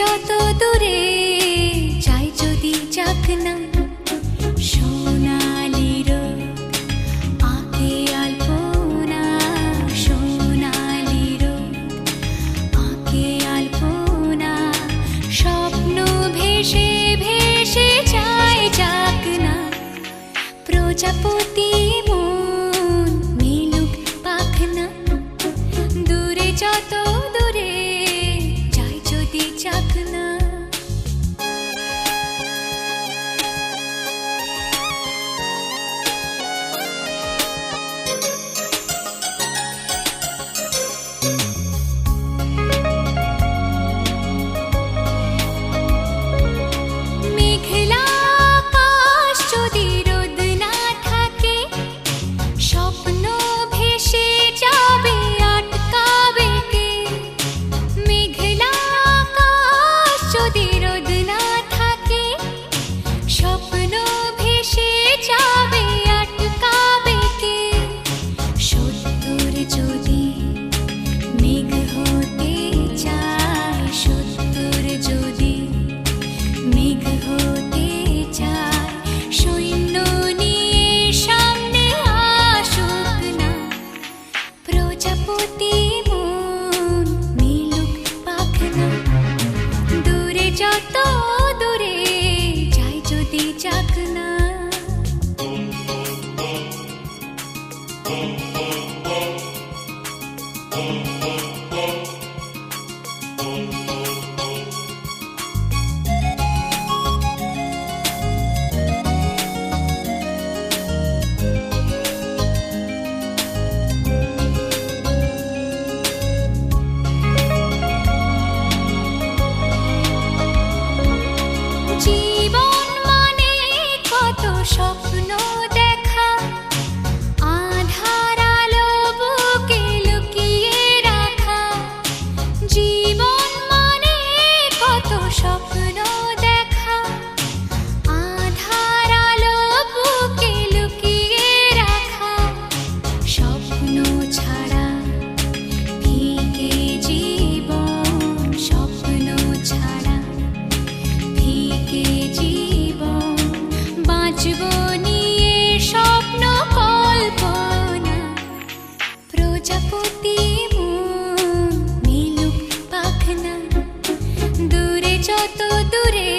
যত দূরে যাই যদি যাক না, সোনালি রোদ আঁকে আলপনা, সোনালি রোদ আঁকে আলপনা। স্বপ্ন ভেসে ভেসে যায় যাক না, প্রজাপতি মন মিলুক পাখনা। দূরে যত দূরে যাই যদি যাক না। মেঘলা আকাশ যদি রোদ না থাকে, স্বপ্ন ভেসে যাবে আটকাবে কে? মেঘলা আকাশ যদি রোদ না থাকে, স্বপ্ন ভেসে যাবে আটকাবে কে? সত্তর যদি মেঘ হতে চায়, সত্তর যদি মেঘ হতে চায়, সৈন্য নিয়ে সামনে আসুক না, প্রজাপতি মন মিলুক পাখনা। দূরে যত দূরে যাই যদি যাক না। জীবন মানে কত স্বপ্ন দেখা, আধার আলো বুকে লুকিয়ে রাখা। জীবন মানে কত স্বপ্ন দেখা, আধার আলো বুকে লুকিয়ে রাখা। স্বপ্ন ছাড়া ফিকে জীবন, স্বপ্ন ছাড়া ফিকে জীবন। বাঁচব নিয়ে স্বপ্ন কল্পনা, প্রজাপতি মন মিলুক পাখনা। দূরে যত দূরে